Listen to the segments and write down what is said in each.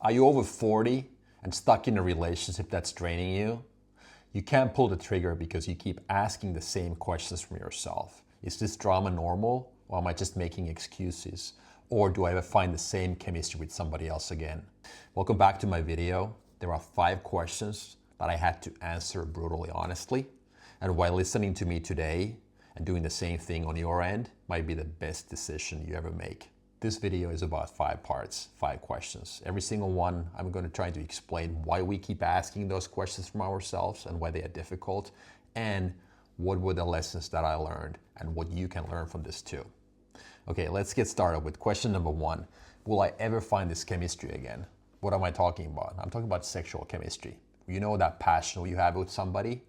Are you over 40 and stuck in a relationship that's draining you? You can't pull the trigger because you keep asking the same questions from yourself. Is this drama normal, or am I just making excuses? Or do I ever find the same chemistry with somebody else again? Welcome back to my video. There are 5 questions that I had to answer brutally honestly. And while listening to me today and doing the same thing on your end might be the best decision you ever make. This video is about 5 parts, 5 questions. Every single one, I'm going to try to explain why we keep asking those questions from ourselves and why they are difficult, and what were the lessons that I learned and what you can learn from this too. Okay, let's get started with question number 1. Will I ever find this chemistry again? What am I talking about? I'm talking about sexual chemistry. You know that passion you have with somebody?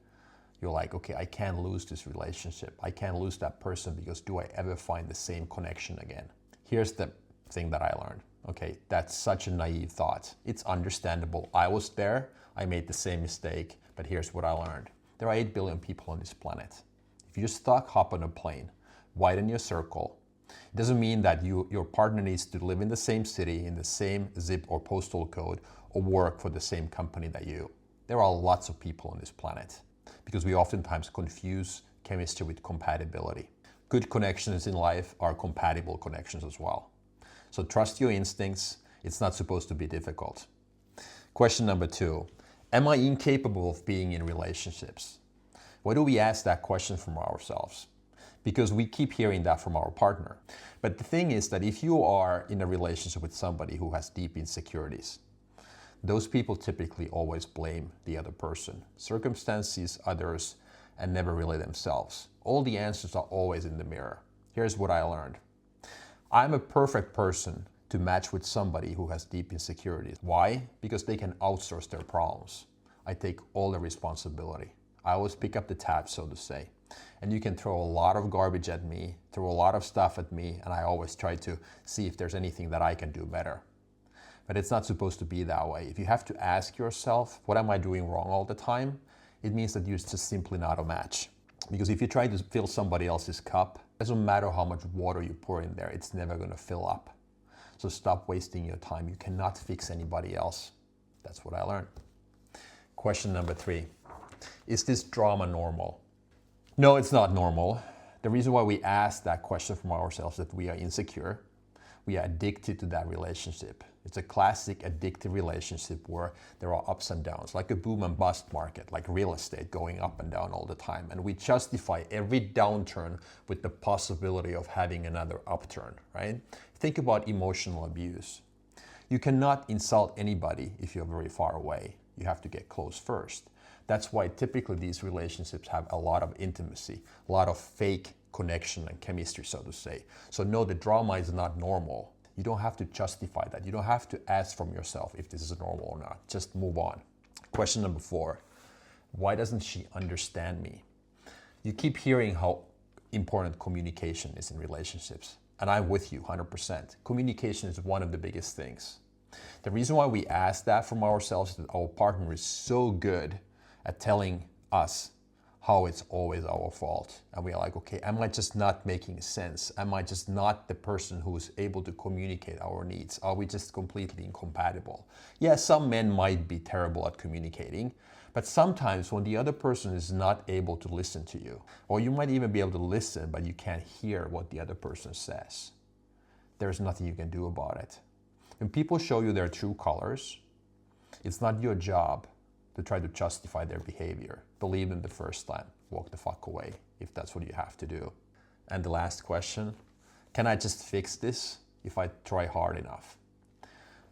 You're like, okay, I can't lose this relationship. I can't lose that person because do I ever find the same connection again? Here's the thing that I learned. Okay, that's such a naive thought. It's understandable. I was there, I made the same mistake, but here's what I learned. There are 8 billion people on this planet. If you're stuck, hop on a plane, widen your circle. It doesn't mean that your partner needs to live in the same city, in the same zip or postal code, or work for the same company that you. There are lots of people on this planet because we oftentimes confuse chemistry with compatibility. Good connections in life are compatible connections as well. So trust your instincts. It's not supposed to be difficult. Question number 2. Am I incapable of being in relationships? Why do we ask that question from ourselves? Because we keep hearing that from our partner. But the thing is that if you are in a relationship with somebody who has deep insecurities, those people typically always blame the other person, circumstances, others, and never really themselves. All the answers are always in the mirror. Here's what I learned. I'm a perfect person to match with somebody who has deep insecurities. Why? Because they can outsource their problems. I take all the responsibility. I always pick up the tab, so to say. And you can throw a lot of garbage at me, throw a lot of stuff at me, and I always try to see if there's anything that I can do better. But it's not supposed to be that way. If you have to ask yourself, what am I doing wrong all the time? It means that you're just simply not a match. Because if you try to fill somebody else's cup, it doesn't matter how much water you pour in there, it's never going to fill up. So stop wasting your time. You cannot fix anybody else. That's what I learned. Question number 3. Is this drama normal? No, it's not normal. The reason why we ask that question from ourselves is that we are insecure. We are addicted to that relationship. It's a classic addictive relationship where there are ups and downs, like a boom and bust market, like real estate going up and down all the time. And we justify every downturn with the possibility of having another upturn, right? Think about emotional abuse. You cannot insult anybody if you're very far away. You have to get close first. That's why typically these relationships have a lot of intimacy, a lot of fake connection and chemistry, so to say. So no, the drama is not normal. You don't have to justify that. You don't have to ask from yourself if this is normal or not. Just move on. Question number 4. Why doesn't she understand me? You keep hearing how important communication is in relationships. And I'm with you 100%. Communication is one of the biggest things. The reason why we ask that from ourselves is that our partner is so good at telling us how it's always our fault. And we are like, okay, am I just not making sense? Am I just not the person who is able to communicate our needs? Are we just completely incompatible? Yeah, some men might be terrible at communicating, but sometimes when the other person is not able to listen to you, or you might even be able to listen, but you can't hear what the other person says, there's nothing you can do about it. When people show you their true colors, it's not your job to try to justify their behavior. Believe them the first time. Walk the fuck away if that's what you have to do. And the last question, can I just fix this if I try hard enough?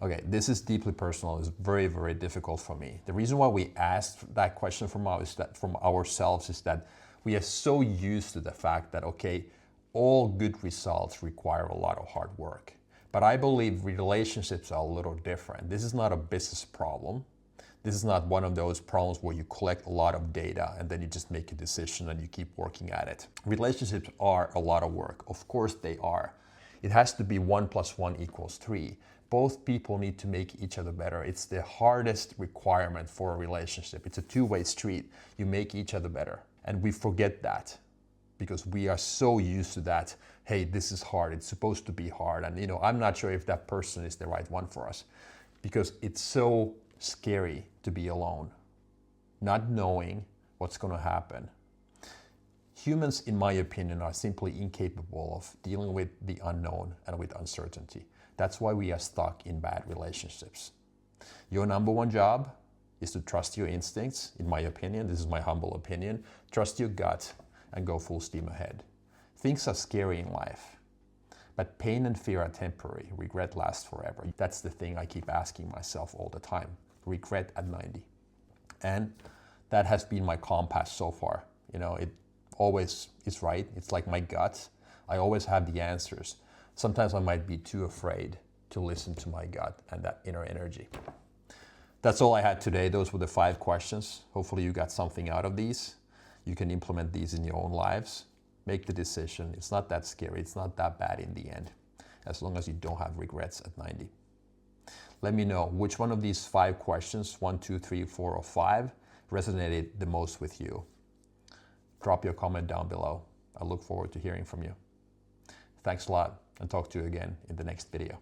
Okay, this is deeply personal. It's very, very difficult for me. The reason why we asked that question from ourselves is that we are so used to the fact that, okay, all good results require a lot of hard work. But I believe relationships are a little different. This is not a business problem. This is not one of those problems where you collect a lot of data and then you just make a decision and you keep working at it. Relationships are a lot of work. Of course they are. It has to be 1 + 1 = 3. Both people need to make each other better. It's the hardest requirement for a relationship. It's a two-way street. You make each other better. And we forget that because we are so used to that. Hey, this is hard. It's supposed to be hard. And I'm not sure if that person is the right one for us. because it's so scary to be alone, not knowing what's going to happen. Humans, in my opinion, are simply incapable of dealing with the unknown and with uncertainty. That's why we are stuck in bad relationships. Your number one job is to trust your instincts, in my opinion. This is my humble opinion. Trust your gut and go full steam ahead. Things are scary in life, but pain and fear are temporary. Regret lasts forever. That's the thing I keep asking myself all the time. Regret at 90. And that has been my compass so far. It always is right. It's like my gut. I always have the answers. Sometimes I might be too afraid to listen to my gut and that inner energy. That's all I had today. Those were the 5 questions. Hopefully you got something out of these. You can implement these in your own lives. Make the decision. It's not that scary. It's not that bad in the end, as long as you don't have regrets at 90. Let me know which one of these 5 questions, 1, 2, 3, 4, or 5, resonated the most with you. Drop your comment down below. I look forward to hearing from you. Thanks a lot, and talk to you again in the next video.